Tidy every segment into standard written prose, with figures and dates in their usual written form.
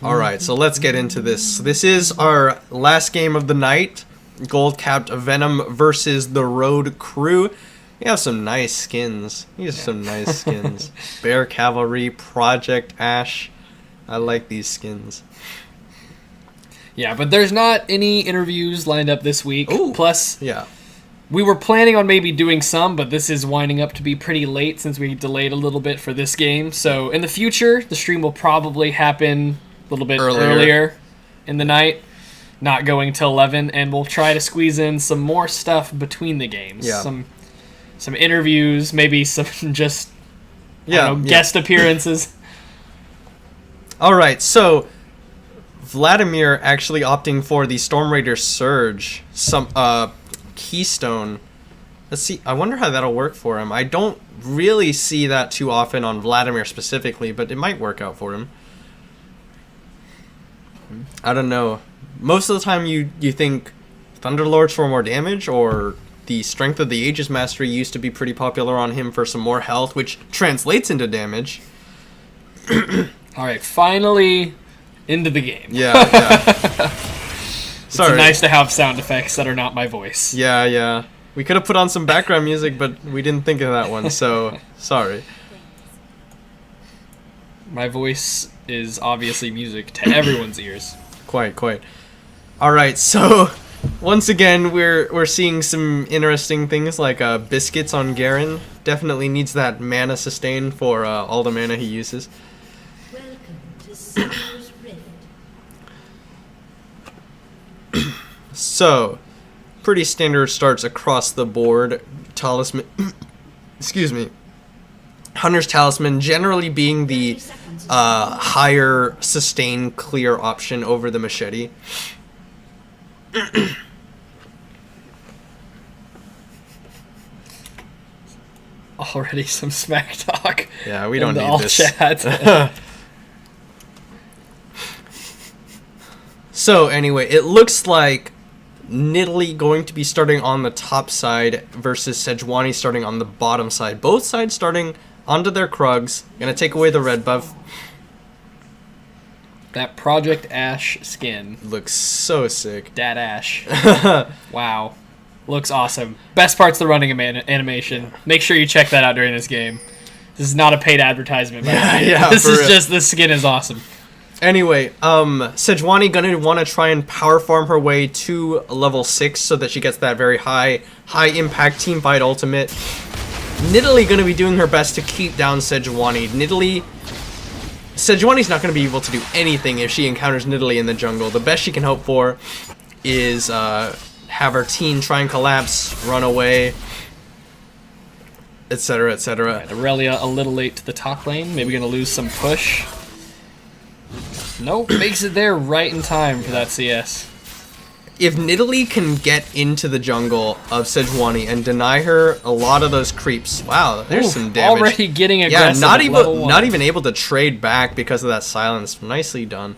All right, so let's get into this. This is our last game of the night. Gold-capped Venom versus the Road Crew. We have some nice skins. Bear Cavalry, Project Ash. I like these skins. Yeah, but there's not any interviews lined up this week. Ooh, Plus, yeah. We were planning on maybe doing some, but this is winding up to be pretty late since we delayed a little bit for this game. So in the future, the stream will probably happen a little bit earlier in the night, not going till 11, and we'll try to squeeze in some more stuff between the games. Yeah. Some interviews, maybe some just guest appearances. All right, so Vladimir actually opting for the Storm Raider Surge, Keystone. Let's see. I wonder how that'll work for him. I don't really see that too often on Vladimir specifically, but it might work out for him. I don't know. Most of the time you think Thunderlords for more damage, or the Strength of the Aegis Mastery used to be pretty popular on him for some more health, which translates into damage. All right, finally into the game. Yeah. Sorry. It's nice to have sound effects that are not my voice. Yeah. We could have put on some background music, but we didn't think of that one, so sorry. My voice is obviously music to everyone's ears. Quite. All right, so once again, we're seeing some interesting things like biscuits on Garen. Definitely needs that mana sustain for all the mana he uses. Welcome to Silver's Rift. So, pretty standard starts across the board. Talisman, excuse me. Hunter's Talisman generally being the higher sustain clear option over the machete. Already some smack talk. Yeah, we don't need all this. Chat. So anyway, it looks like Nidalee going to be starting on the top side versus Sejuani starting on the bottom side. Both sides starting onto their Krugs. Gonna take away the red buff. That Project Ash skin. Looks so sick. Dat Ash. Wow. Looks awesome. Best part's the running animation. Make sure you check that out during this game. This is not a paid advertisement. This is just, the skin is awesome. Anyway, Sejuani gonna want to try and power farm her way to level 6 so that she gets that very high impact teamfight ultimate. Nidalee gonna be doing her best to keep down Sejuani. Sejuani's not gonna be able to do anything if she encounters Nidalee in the jungle. The best she can hope for is have her team try and collapse, run away, etc., etc. Right, Aurelia a little late to the top lane. Maybe gonna lose some push. Nope, makes it there right in time for that CS. If Nidalee can get into the jungle of Sejuani and deny her a lot of those creeps, wow, there's some damage. Already getting aggressive. Yeah, not even able to trade back because of that silence. Nicely done.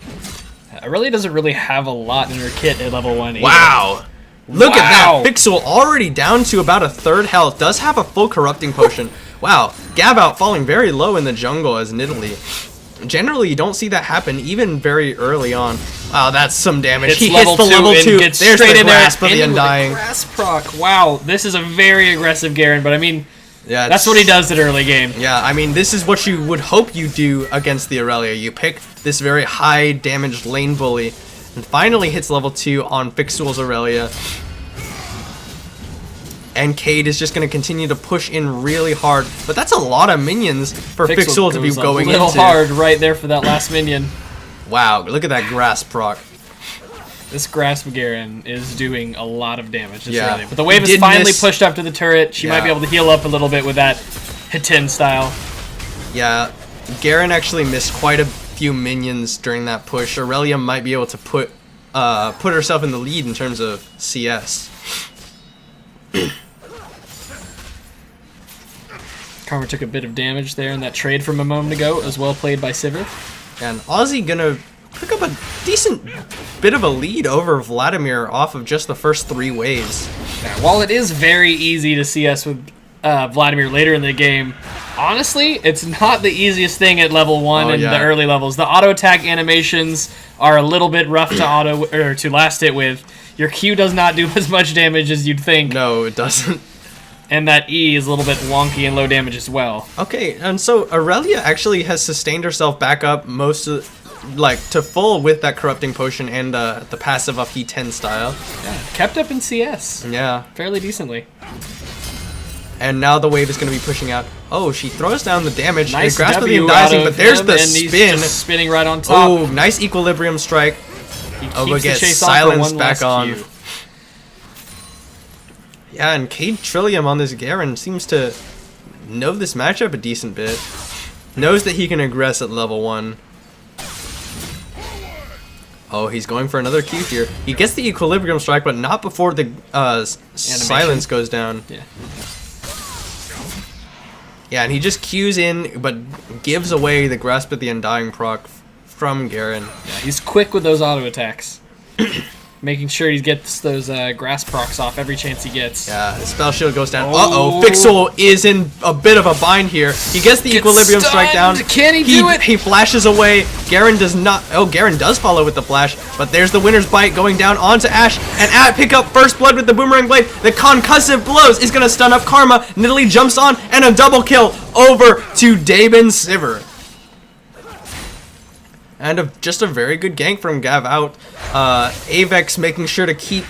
Aurelia doesn't really have a lot in her kit at level 1 either. Wow. Look at that. Pixel already down to about a third health. Does have a full corrupting potion. Wow. Gab out falling very low in the jungle as Nidalee. Generally, you don't see that happen even very early on. Wow, that's some damage. He hits the level 2. Gets There's straight the in there. grasp of the Undying. Grass proc. Wow, this is a very aggressive Garen, but I mean, yeah, that's what he does at early game. Yeah, I mean, this is what you would hope you do against the Aurelia. You pick this very high damaged lane bully, and finally hits level 2 on Fixual's Aurelia. And Cade is just going to continue to push in really hard. But that's a lot of minions for Fixual to be going into. A little hard right there for that last minion. Wow, look at that Grasp proc. This Grasp Garen is doing a lot of damage. Yeah. Early. But the wave is finally pushed up to the turret. She might be able to heal up a little bit with that hit-in style. Yeah, Garen actually missed quite a few minions during that push. Aurelia might be able to put herself in the lead in terms of CS. Karma took a bit of damage there in that trade from a moment ago. It was well played by Sivir. And Ozzy gonna pick up a decent bit of a lead over Vladimir off of just the first 3 waves. Yeah, while it is very easy to CS with Vladimir later in the game, Honestly, it's not the easiest thing at level 1 and yeah. the early levels. The auto attack animations are a little bit rough to last hit with. Your Q does not do as much damage as you'd think. No, it doesn't. And that E is a little bit wonky and low damage as well. Okay, and so Aurelia actually has sustained herself back up to full with that corrupting potion and the passive of He10 style. Yeah, kept up in CS. Yeah. Fairly decently. And now the wave is going to be pushing out. Oh, she throws down the damage. Nice Grasp of the W Undying, out but of there's him, the and he's spin. just spinning right on top. Oh, nice equilibrium strike. He Oh, keeps but the gets chase on for silence one back last on. Q. Yeah, and Cade Trillium on this Garen seems to know this matchup a decent bit. Knows that he can aggress at level 1. Oh, he's going for another Q here. He gets the equilibrium strike, but not before the silence goes down. Yeah. Yeah, and he just Qs in, but gives away the Grasp of the Undying proc from Garen. Yeah, he's quick with those auto attacks. Making sure he gets those grass procs off every chance he gets. Yeah, his spell shield goes down. Oh. Uh-oh, Fixel is in a bit of a bind here. He gets the equilibrium strike down. Can he do it? He flashes away. Garen does not. Oh, Garen does follow with the flash, but there's the winner's bite going down onto Ashe. And pick up first blood with the boomerang blade. The concussive blows is going to stun up Karma. Nidalee jumps on, and a double kill over to Daben Sivir. And just a very good gank from Gav out. Avex making sure to keep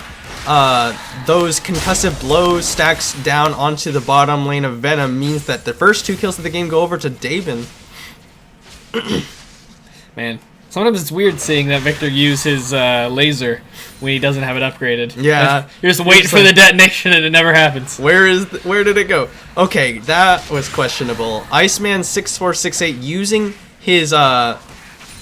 those concussive blow stacks down onto the bottom lane of Venom means that the first 2 kills of the game go over to Daben. Man, sometimes it's weird seeing that Victor use his laser when he doesn't have it upgraded. Yeah. You just wait for the detonation and it never happens. Where did it go? Okay, that was questionable. Iceman 6468 using his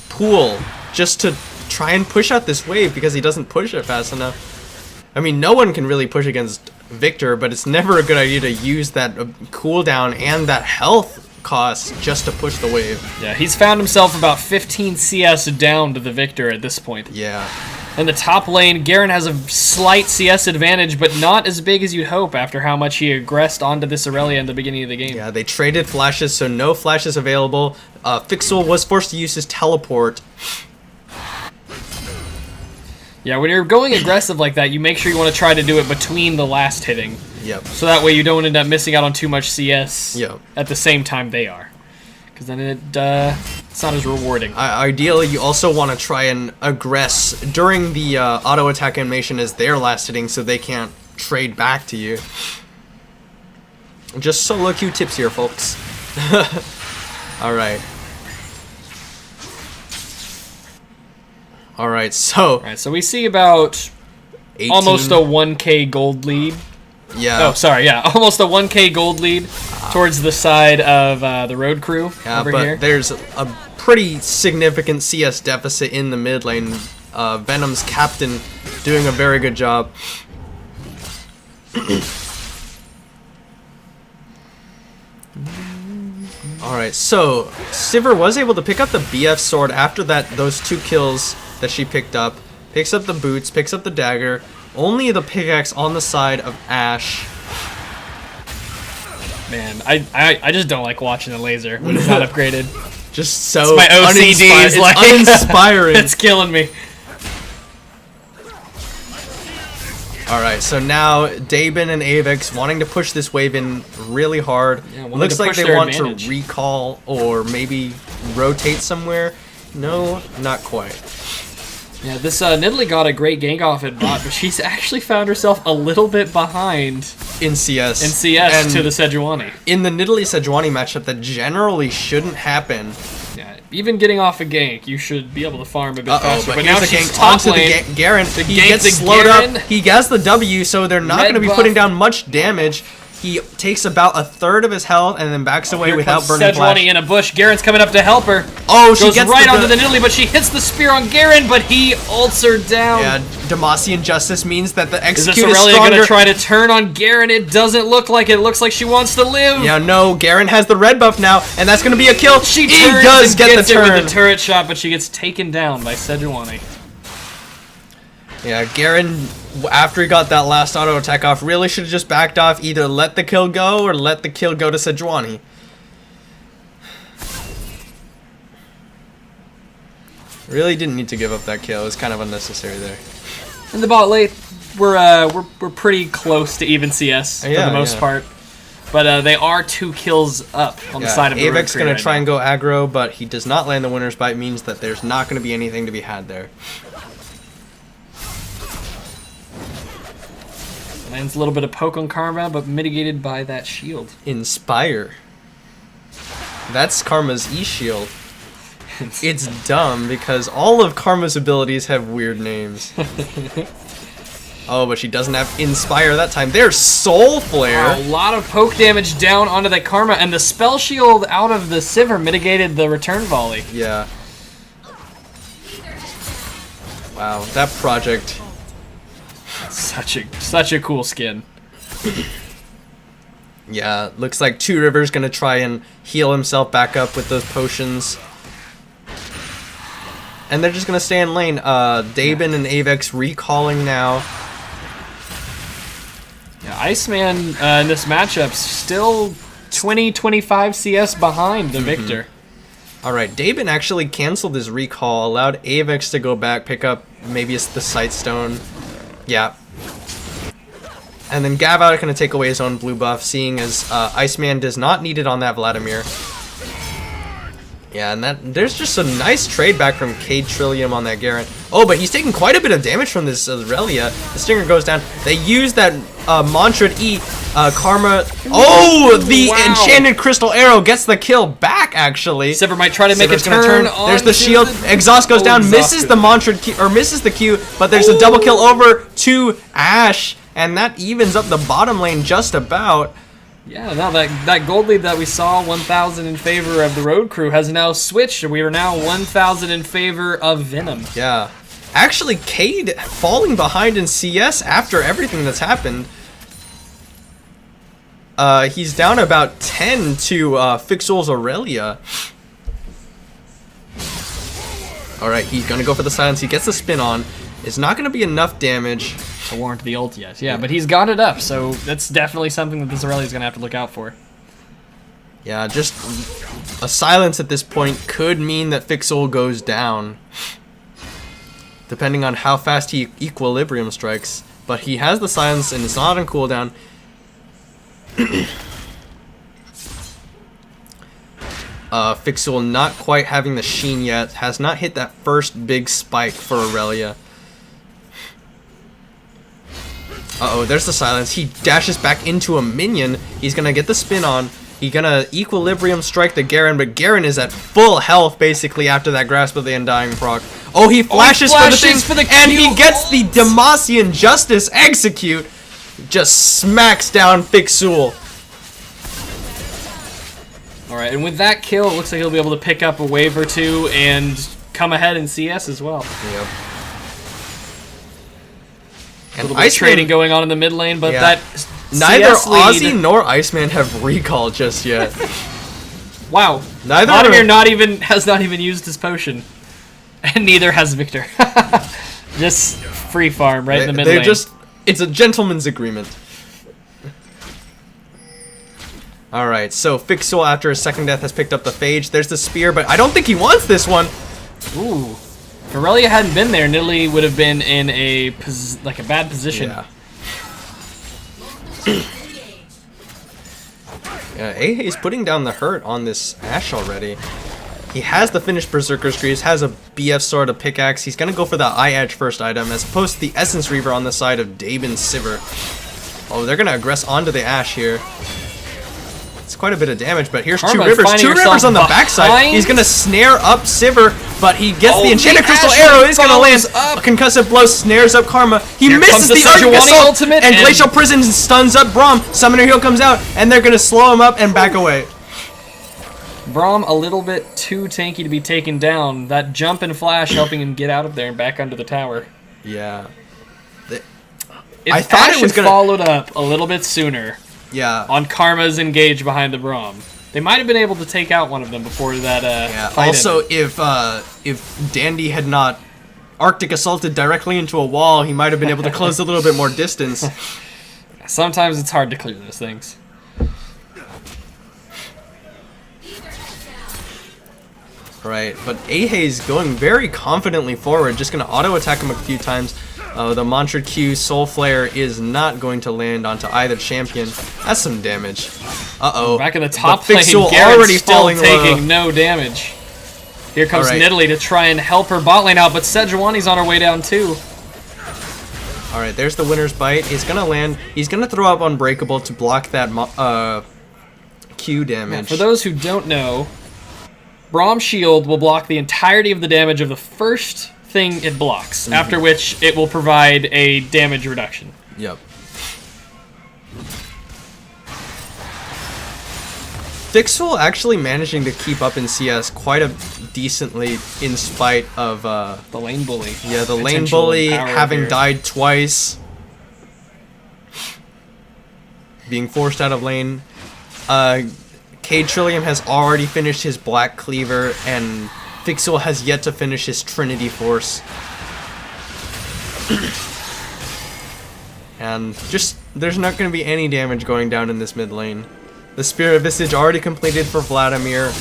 pool just to try and push out this wave because he doesn't push it fast enough. I mean, no one can really push against Victor, but it's never a good idea to use that cooldown and that health cost just to push the wave. Yeah, he's found himself about 15 CS down to the Victor at this point. Yeah. In the top lane, Garen has a slight CS advantage, but not as big as you'd hope after how much he aggressed onto this Aurelia in the beginning of the game. Yeah, they traded flashes, so no flashes available. Fixel was forced to use his teleport. Yeah, when you're going aggressive like that, you make sure you want to try to do it between the last hitting. Yep. So that way you don't end up missing out on too much CS Yep. at the same time they are. Because then it's not as rewarding. Ideally, you also want to try and aggress during the auto attack animation as their last hitting so they can't trade back to you. Just solo Q tips here, folks. Alright. Alright, so... Alright, so we see about 18. almost a 1k gold lead. Yeah. Oh, sorry, yeah. Almost a 1k gold lead towards the side of the road crew over but here. there's a pretty significant CS deficit in the mid lane. Venom's captain doing a very good job. Alright, so Sivir was able to pick up the BF sword after those 2 kills that she picked up. Picks up the boots, picks up the dagger. Only the pickaxe on the side of Ashe. Man, I just don't like watching the laser when it's not upgraded. Just so My OCD is like uninspiring. It's killing me. Alright, so now Daben and Avex wanting to push this wave in really hard. Yeah, wanting Looks to like push they their want advantage. to recall or maybe rotate somewhere. No, not quite. Yeah, this Nidalee got a great gank off at bot, but she's actually found herself a little bit behind In CS. in CS And to the Sejuani. in the Nidalee Sejuani matchup that generally shouldn't happen. Yeah, even getting off a gank, you should be able to farm a bit faster. But now here's a she's gank top onto lane. the Garen. He gank gets to slowed Garen. up. He gets the W, so they're not Red going to be buff. putting down much damage. He takes about a third of his health and then backs away Here without comes burning flash. Sejuani in a bush. Garen's coming up to help her. Oh, she Goes gets right onto the Nidalee, but she hits the spear on Garen, but he ults her down. Yeah, Demacian Justice means that the Is execute this is Aurelia stronger. going to try to turn on Garen? It doesn't look like it. It looks like she wants to live. Yeah, no, Garen has the red buff now, and that's going to be a kill. She he turns does and get gets the it turn. with the turret shot, but she gets taken down by Sejuani. Yeah, Garen, after he got that last auto attack off, really should have just backed off. Either let the kill go or let the kill go to Sejuani. Really didn't need to give up that kill. It was kind of unnecessary there. In the bot late, we're pretty close to even CS for the most part. But they are 2 kills up on the side of the Avex's going to try now. and go aggro, but he does not land the winner's bite. Means that there's not going to be anything to be had there. Lands a little bit of poke on Karma, but mitigated by that shield. Inspire. That's Karma's E-shield. It's dumb because all of Karma's abilities have weird names. Oh, but she doesn't have Inspire that time. There's Soul Flare. A lot of poke damage down onto that Karma, and the spell shield out of the Sivir mitigated the return volley. Yeah. Wow, that project. Such a cool skin. Yeah, looks like Two Rivers gonna try and heal himself back up with those potions. And they're just gonna stay in lane. Dabin and Avex recalling now. Yeah, Iceman in this matchup still 20-25 CS behind the Victor. Alright, Dabin actually canceled his recall, allowed Avex to go back, pick up maybe it's the Sightstone. Yeah. And then Gavot gonna take away his own blue buff, seeing as Iceman does not need it on that Vladimir. Yeah, and there's just a nice trade back from Cade Trillium on that Garen. Oh, but he's taking quite a bit of damage from this Aurelia. The Stinger goes down. They use that Mantra E. Karma. Oh, the Enchanted Crystal Arrow gets the kill back, actually. Sivir might try to make a Sivir's gonna turn. There's the shield. Exhaust goes down, misses the Mantra Q, or misses the Q, but there's a double kill over to Ashe, and that evens up the bottom lane just about. Yeah, now that gold lead that we saw, 1,000 in favor of the Road Crew, has now switched. We are now 1,000 in favor of Venom. Yeah. Actually, Cade falling behind in CS after everything that's happened. He's down about 10 to Fixul's Aurelia. Alright, he's gonna go for the silence. He gets the spin on. It's not gonna be enough damage to warrant the ult yet. Yeah, but he's got it up, so that's definitely something that this Aurelia is going to have to look out for. Yeah, just a silence at this point could mean that Fixul goes down. Depending on how fast he equilibrium strikes. But he has the silence and it's not on cooldown. Fixul not quite having the sheen yet. Has not hit that first big spike for Aurelia. Uh-oh, there's the silence. He dashes back into a minion. He's gonna get the spin on. He's gonna equilibrium strike the Garen, but Garen is at full health basically after that Grasp of the Undying proc. Oh, he flashes, for the thing, and he gets the Demacian Justice execute. Just smacks down Fixul. Alright, and with that kill, it looks like he'll be able to pick up a wave or two and come ahead in CS as well. Yep. A little bit of trading going on in the mid lane, but that neither CS lead, Ozzy nor Iceman have recall just yet. Wow. Neither has not even used his potion. And neither has Victor. Just free farm right in the mid lane. It's a gentleman's agreement. Alright, so Fixul after his second death has picked up the Phage. There's the spear, but I don't think he wants this one. Ooh. If Aurelia hadn't been there, Nidalee would have been in a bad position. Yeah. Yeah, He's putting down the hurt on this Ashe already. He has the finished Berserker's Greaves, has a BF Sword, a pickaxe. He's gonna go for the Eye Edge first item, as opposed to the Essence Reaver on the side of Dabin Sivir. Oh, they're gonna aggress onto the Ashe here. It's quite a bit of damage, but here's Two Rivers. Two Rivers on the backside. He's gonna snare up Sivir, but he gets the Enchanted Crystal Arrow. He's gonna land a concussive blow, snares up Karma. He misses the Arctic Assault, and Glacial Prison stuns up Braum. Summoner Heal comes out, and they're gonna slow him up and back away. Braum a little bit too tanky to be taken down. That jump and flash helping him get out of there and back under the tower. Yeah. I thought it was followed up a little bit sooner. Yeah. On Karma's engage behind the Braum. They might have been able to take out one of them before that fight also, ended. if Dandy had not Arctic assaulted directly into a wall, he might have been able to close a little bit more distance. Sometimes it's hard to clear those things. Right, but Ahe's going very confidently forward, just going to auto-attack him a few times. The Mantra Q Soul Flare is not going to land onto either champion. That's some damage. Uh-oh. Back in the top but lane, Fixel Garen's already still falling taking low. no damage. Here comes All right. Nidalee to try and help her bot lane out, but Sejuani's on her way down too. Alright, there's the winner's bite. He's going to land. He's going to throw up Unbreakable to block that Q damage. For those who don't know, Braum's shield will block the entirety of the damage of the first thing it blocks, after which it will provide a damage reduction. Yep. Fixel actually managing to keep up in CS quite decently in spite of The lane bully. yeah, the lane Potential bully power having here. died twice, being forced out of lane. Cade Trillium has already finished his Black Cleaver, and Fixel has yet to finish his Trinity Force. And just, there's not going to be any damage going down in this mid lane. The Spirit Visage already completed for Vladimir.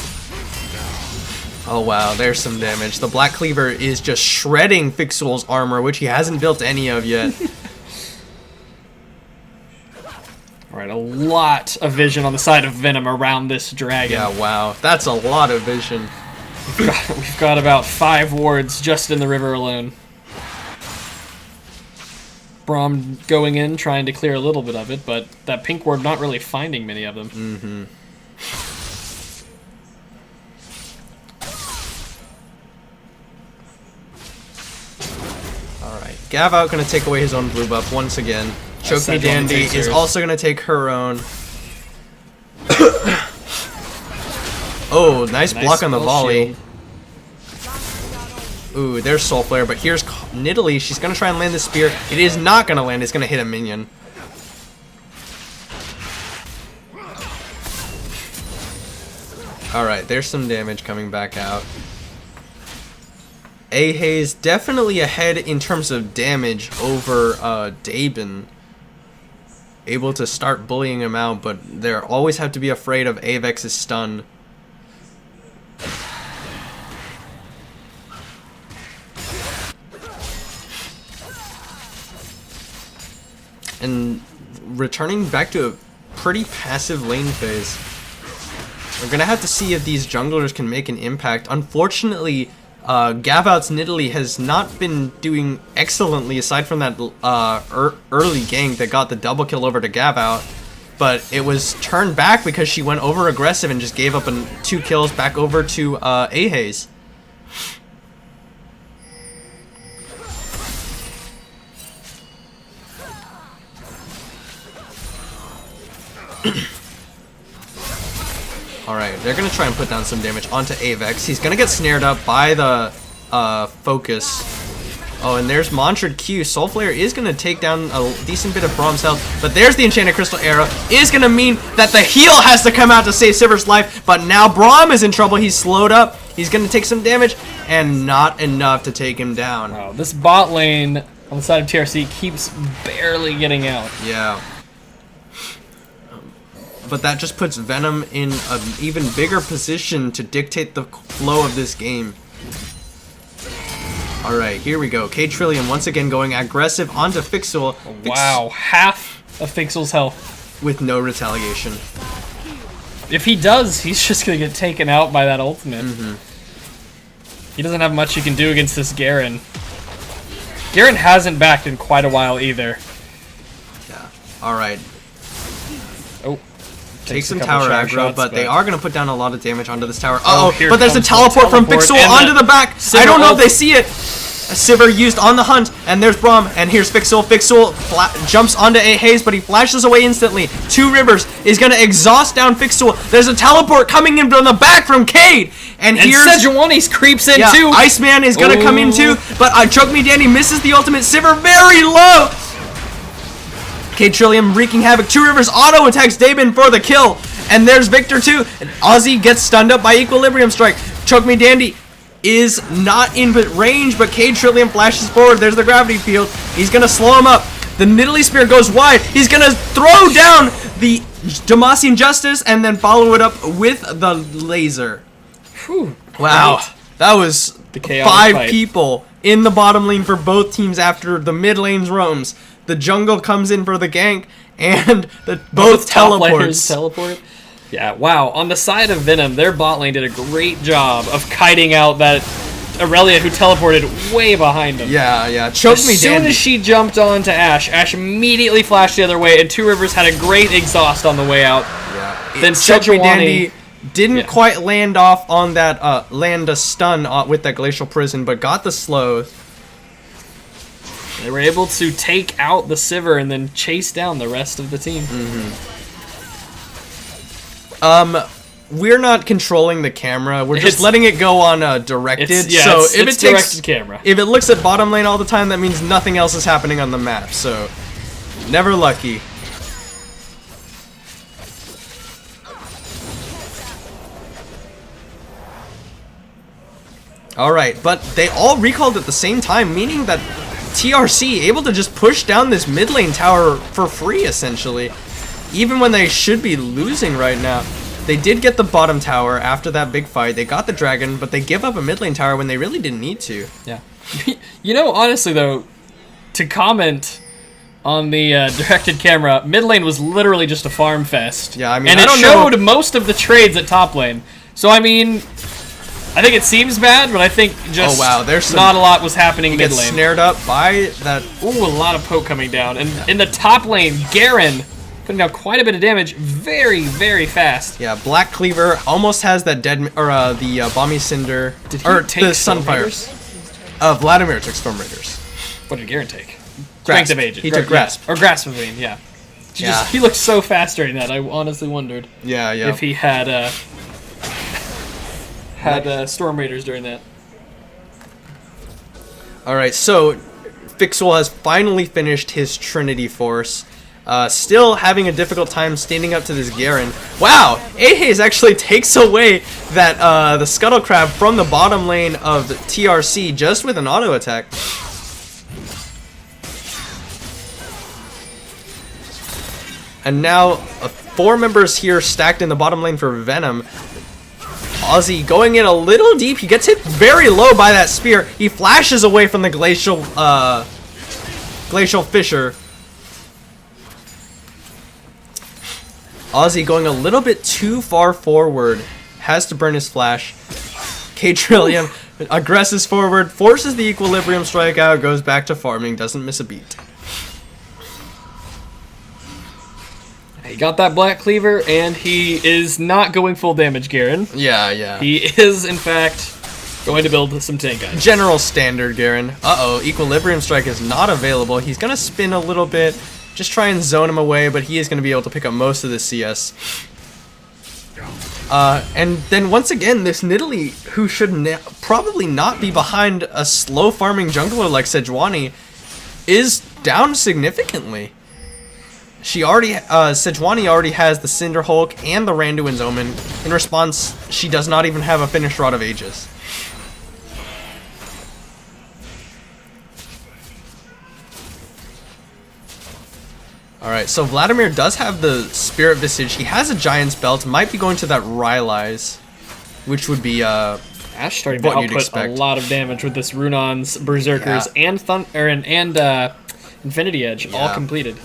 Oh wow, there's some damage. The Black Cleaver is just shredding Fixel's armor, which he hasn't built any of yet. Alright, a lot of vision on the side of Venom around this dragon. Yeah, wow. That's a lot of vision. We've got about 5 wards just in the river alone. Braum going in, trying to clear a little bit of it, but that pink ward not really finding many of them. Mm-hmm. Alright, Gavout gonna take away his own blue buff once again. Choke Me Sejuani Dandy takes is hers. also gonna take her own. Oh, nice block on the spell volley. shield. Ooh, there's Soul Flare, but here's Nidalee. She's gonna try and land the spear. It is not gonna land. It's gonna hit a minion. Alright, there's some damage coming back out. Ahe's definitely ahead in terms of damage over Daben. Able to start bullying him out, but they always have to be afraid of Avex's stun. And returning back to a pretty passive lane phase. We're gonna have to see if these junglers can make an impact. Unfortunately, Gavout's Nidalee has not been doing excellently aside from that early gank that got the double kill over to Gavout. But it was turned back because she went over aggressive and just gave up 2 kills back over to Ahes. Alright, they're going to try and put down some damage onto Avex. He's going to get snared up by the focus. Oh, and there's Mantra Q. Soul Flare is going to take down a decent bit of Braum's health. But there's the Enchanted Crystal Arrow. Is going to mean that the heal has to come out to save Sivir's life. But now Braum is in trouble. He's slowed up. He's going to take some damage. And not enough to take him down. Wow, this bot lane on the side of TRC keeps barely getting out. Yeah. But that just puts Venom in an even bigger position to dictate the flow of this game. Alright, here we go. Cade Trillium once again going aggressive onto Fixel. Wow, half of Fixel's health. With no retaliation. If he does, he's just going to get taken out by that ultimate. He doesn't have much he can do against this Garen. Garen hasn't backed in quite a while either. Yeah. Alright. Oh. Take some a couple tower sharp aggro, shots, but they are going to put down a lot of damage onto this tower. Oh, Uh-oh, here but there's a comes the teleport from teleport, Fixel and onto the the back. I Sivir don't know if ult. they see it. Sivir used on the hunt, and there's Braum, and here's Fixel. Fixel jumps onto Ahes, but he flashes away instantly. 2 Rivers is going to exhaust down Fixel. There's a teleport coming in from the back from Cade, and here's... Sejuani creeps in Yeah, too. Iceman is going to come in too, but Choke Me Dandy misses the ultimate. Sivir very low. Cade Trillium wreaking havoc. 2 Rivers auto attacks Daben for the kill. And there's Victor too. And Ozzy gets stunned up by Equilibrium Strike. Choke Me Dandy is not in range, but Cade Trillium flashes forward. There's the gravity field. He's going to slow him up. The Nidalee Spear goes wide. He's going to throw down the Demacian Justice and then follow it up with the laser. Whew. Wow, Right. that was The chaotic 5 fight. people in the bottom lane for both teams after the mid lane's roams. The jungle comes in for the gank, and both Top laners teleports. teleport. Yeah, wow. On the side of Venom, their bot lane did a great job of kiting out that Aurelia who teleported way behind them. Yeah, choked me As soon dandy. as she jumped onto Ash immediately flashed the other way, and Two Rivers had a great exhaust on the way out. Yeah. Then Choked me Sejuani- dandy didn't Yeah. quite land off on that land a stun with that glacial prison, but got the slow. They were able to take out the Sivir and then chase down the rest of the team. We're not controlling the camera. We're just It's- letting it go on directed. So if it's it takes directed camera. if it looks at bottom lane all the time, that means nothing else is happening on the map. So never lucky. All right, but they all recalled at the same time, meaning that TRC able to just push down this mid lane tower for free, essentially, even when they should be losing right now. They did get the bottom tower after that big fight. They got the dragon, but they give up a mid lane tower when they really didn't need to. Yeah. You know, honestly, though, to comment on the directed camera, mid lane was literally just a farm fest. Yeah, I mean, and I it don't showed know- most of the trades at top lane. So, I mean, I think it seems bad, but I think just Oh, wow, there's some- not a lot was happening mid Gets lane. snared up by that. Ooh, a lot of poke coming down. And in the top lane, Garen putting down quite a bit of damage very, very fast. Yeah, Black Cleaver almost has that dead the Bomby Cinder Did he or take the Storm Sunfire. Raiders? Vladimir took Storm Raiders. What did Garen take? Grasp. Strength of Ages. He took Yeah. Grasp. Or Grasp, I mean, yeah. Yeah. He looked so fast during that, I honestly wondered Yeah. if he had Storm Raiders during that. All right, so Fixel has finally finished his Trinity Force. Still having a difficult time standing up to this Garen. Wow, Ahaze actually takes away that the Scuttle Crab from the bottom lane of the TRC just with an auto attack. And now 4 members here stacked in the bottom lane for Venom. Ozzy going in a little deep. He gets hit very low by that spear. He flashes away from the glacial fissure. Ozzy going a little bit too far forward. Has to burn his flash. K-Trillium aggresses forward, forces the equilibrium strike out, goes back to farming, doesn't miss a beat. He got that Black Cleaver, and he is not going full damage, Garen. Yeah. He is, in fact, going to build some tank guys. General standard, Garen. Uh-oh, equilibrium strike is not available. He's going to spin a little bit, just try and zone him away, but he is going to be able to pick up most of the CS. And then once again, this Nidalee, who should probably not be behind a slow farming jungler like Sejuani, is down significantly. Sejuani already has the Cinder Hulk and the Randuin's Omen. In response, she does not even have a finished Rod of Ages. Alright, so Vladimir does have the Spirit Visage. He has a Giant's Belt. Might be going to that Rylai's, which would be Ash starting to what you'd output expect. a lot of damage with this Runon's Berserkers and Infinity Edge all Yeah. completed.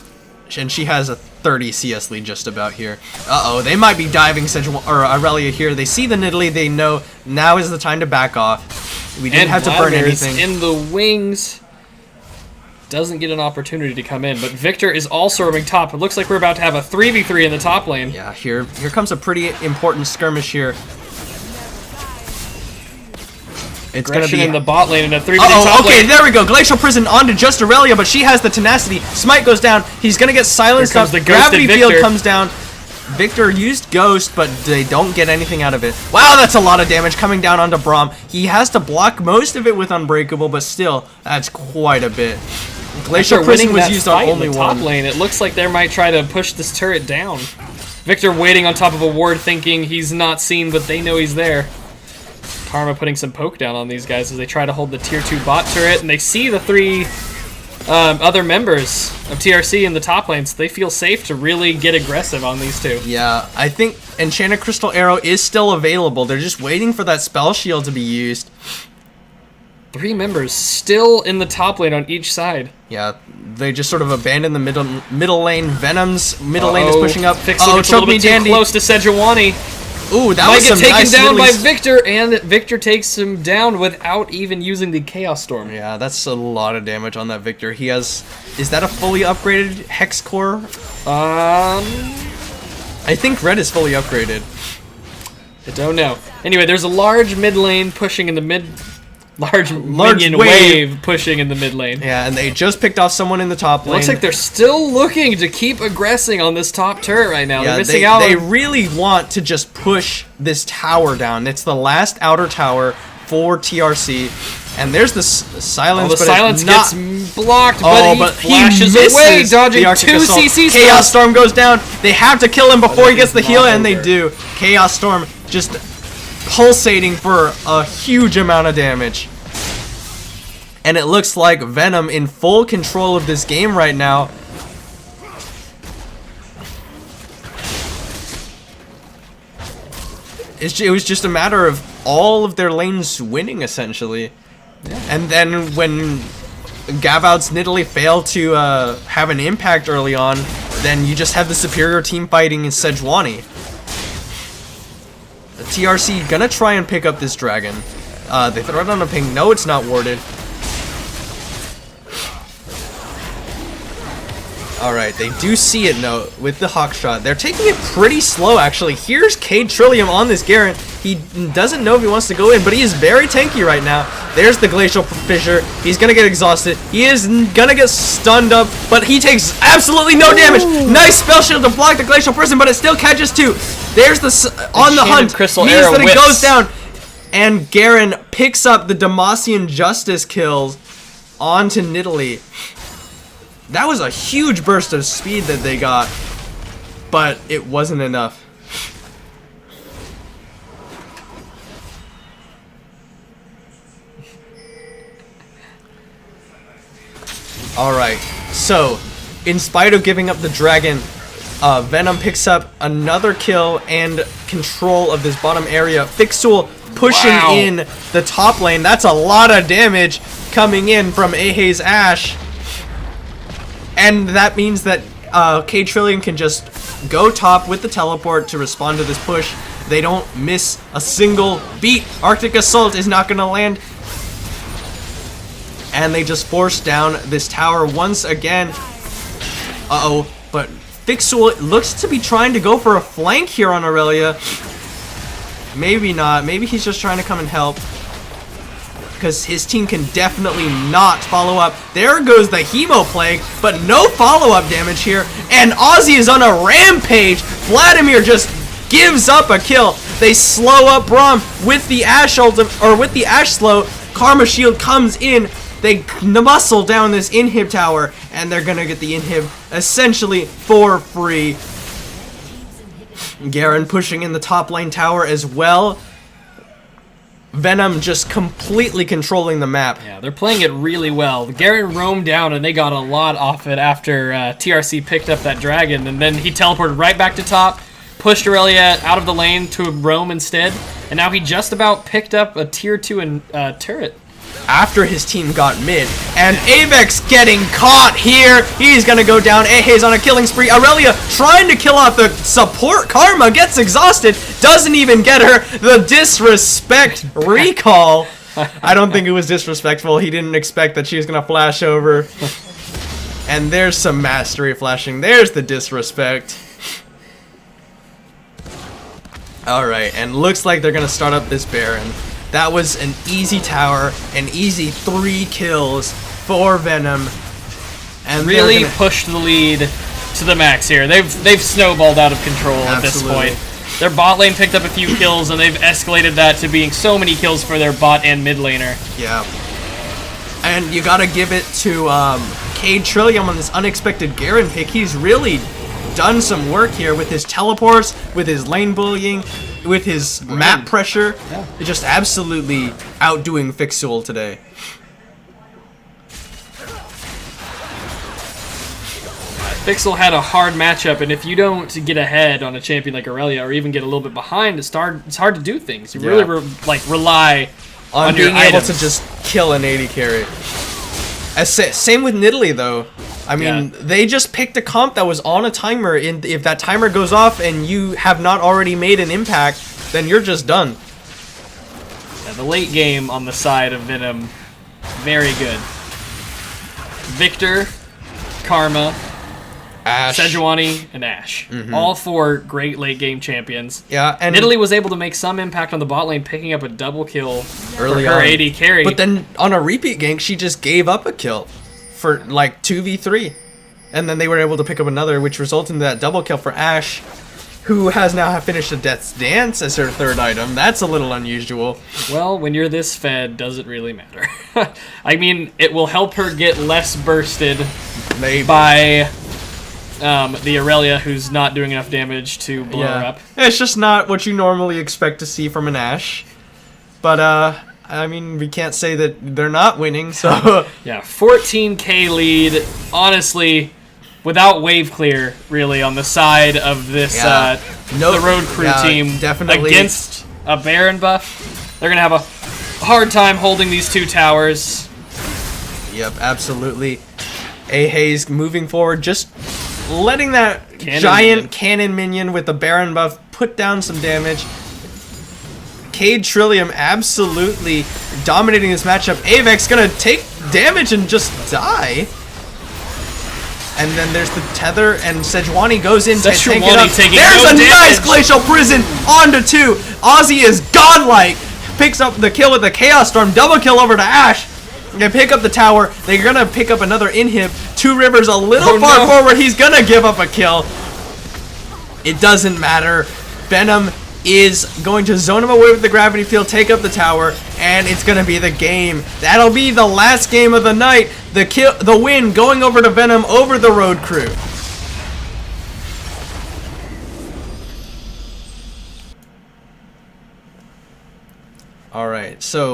and she has a 30 CS lead just about here. Uh-oh, they might be diving Aurelia here. They see the Nidalee, they know now is the time to back off. We didn't And have to burn Vladimir's anything. in the wings. Doesn't get an opportunity to come in, but Victor is also roaming top. It looks like we're about to have a 3v3 in the top lane. Yeah, here comes a pretty important skirmish here. It's gonna Aggression be in the bot lane and a 3v3 Uh-oh, top okay, lane. there we go. Glacial Prison onto just Aurelia, but she has the tenacity. Smite goes down. He's gonna get silenced Here up. comes the ghosted Gravity Field Victor. comes down. Victor used Ghost, but they don't get anything out of it. Wow, that's a lot of damage coming down onto Braum. He has to block most of it with Unbreakable, but still, that's quite a bit. Glacial After Prison winning was that used on fight only in the top one. lane, it looks like they might try to push this turret down. Victor waiting on top of a ward thinking he's not seen, but they know he's there. Karma putting some poke down on these guys as they try to hold the tier 2 bot turret, and they see the 3 other members of TRC in the top lane, so they feel safe to really get aggressive on these two. Yeah, I think Enchanted Crystal Arrow is still available. They're just waiting for that spell shield to be used. 3 members still in the top lane on each side. Yeah, they just sort of abandoned the middle lane. Venom's middle lane is pushing up. Fixing it's a little bit too close to Sejuani. Ooh, that might was get some taken nice down by Victor, and Victor takes him down without even using the Chaos Storm. Yeah, that's a lot of damage on that Victor. He has... Is that a fully upgraded Hex Core? I think red is fully upgraded. I don't know. Anyway, there's a large mid lane pushing in the mid... Large minion wave pushing in the mid lane. Yeah, and they just picked off someone in the top lane. Looks like they're still looking to keep aggressing on this top turret right now. Yeah, they're missing out. They really want to just push this tower down. It's the last outer tower for TRC. And there's the silence. The silence gets blocked, but he flashes away, dodging 2 CC spells. Chaos Storm goes down. They have to kill him before he gets the heal, and they do. Chaos Storm just pulsating for a huge amount of damage. And it looks like Venom in full control of this game right now. It was just a matter of all of their lanes winning, essentially. Yeah. And then when Gavauds Nidalee fail to have an impact early on, then you just have the superior team fighting in Sejuani. The TRC gonna try and pick up this dragon. They throw it on a ping. No, it's not warded. Alright, they do see it, no, with the Hawk Shot. They're taking it pretty slow, actually. Here's Cade Trillium on this Garen. He doesn't know if he wants to go in, but he is very tanky right now. There's the Glacial Fissure. He's gonna get exhausted. He is gonna get stunned up, but he takes absolutely no damage. Nice spell shield to block the Glacial Prison, but it still catches 2. There's the on the hunt. Crystal means Arrow that it whips. goes down. And Garen picks up the Demacian Justice kills onto Nidalee. That was a huge burst of speed that they got, but it wasn't enough. Alright, so, in spite of giving up the dragon, Venom picks up another kill and control of this bottom area. Fixul pushing in the top lane. That's a lot of damage coming in from Ahe's Ash. And that means that Cade Trillium can just go top with the teleport to respond to this push. They don't miss a single beat. Arctic Assault is not going to land. And they just force down this tower once again. Uh-oh. But Fixul looks to be trying to go for a flank here on Aurelia. Maybe not. Maybe he's just trying to come and help. Because his team can definitely not follow up. There goes the Hemo Plague, but no follow-up damage here. And Ozzy is on a rampage. Vladimir just gives up a kill. They slow up Braum with the Ash ultimate, or with the Ash slow. Karma Shield comes in. They muscle down this inhib tower, and they're gonna get the inhib essentially for free. Garen pushing in the top lane tower as well. Venom just completely controlling the map. Yeah, they're playing it really well. Garen roamed down and they got a lot off it after TRC picked up that dragon, and then he teleported right back to top, pushed Aurelia out of the lane to roam instead, and now he just about picked up a tier 2 turret. After his team got mid, and Avex getting caught here. He's gonna go down. Ahe's on a killing spree. Aurelia trying to kill off the support. Karma gets exhausted, doesn't even get her. The disrespect recall. I don't think it was disrespectful. He didn't expect that she was gonna flash over. And there's some mastery flashing. There's the disrespect. Alright, and looks like they're gonna start up this Baron. That was an easy tower, an easy 3 kills for Venom. And really pushed the lead to the max here. They've snowballed out of control at this point. Their bot lane picked up a few kills, and they've escalated that to being so many kills for their bot and mid laner. Yeah. And you gotta give it to Cade Trillium on this unexpected Garen pick. He's really done some work here with his teleports, with his lane bullying, with his map pressure. Yeah. Just absolutely outdoing Fixul today. Fixel had a hard matchup, and if you don't get ahead on a champion like Aurelia, or even get a little bit behind, it's hard to do things. You really rely on your being able items. to just kill an AD carry. Same with Nidalee though. I mean, they just picked a comp that was on a timer. If that timer goes off and you have not already made an impact, then you're just done. Yeah, the late game on the side of Venom, very good. Victor, Karma, Ashe. Sejuani, and Ashe. All 4 great late game champions. Yeah, and Nidalee was able to make some impact on the bot lane, picking up a double kill early for her on. AD carry. But then on a repeat gank, she just gave up a kill for like 2v3. And then they were able to pick up another, which resulted in that double kill for Ashe, who has now finished a Death's Dance as her 3rd item. That's a little unusual. Well, when you're this fed, does it really matter? I mean, it will help her get less bursted Maybe. by the Aurelia, who's not doing enough damage to blow her up. It's just not what you normally expect to see from an Ashe. But, I mean, we can't say that they're not winning, so... Yeah, 14k lead, honestly, without wave clear, really, on the side of this, the Road Crew team definitely. against a Baron buff. They're going to have a hard time holding these 2 towers. Yep, absolutely. Ahaze moving forward, just letting that giant cannon minion with the Baron buff put down some damage. Cade Trillium absolutely dominating this matchup. Avex gonna take damage and just die. And then there's the tether, and Sejuani goes in to take it up. There's a nice Glacial Prison onto 2. Ozzy is godlike. Picks up the kill with the Chaos Storm. Double kill over to Ashe. They pick up the tower. They're gonna pick up another inhib. 2 Rivers a little far forward. He's gonna give up a kill. It doesn't matter. Venom is going to zone him away with the gravity field, take up the tower, and it's gonna be the game. That'll be the last game of the night. The win going over to Venom over the Road Crew. All right, so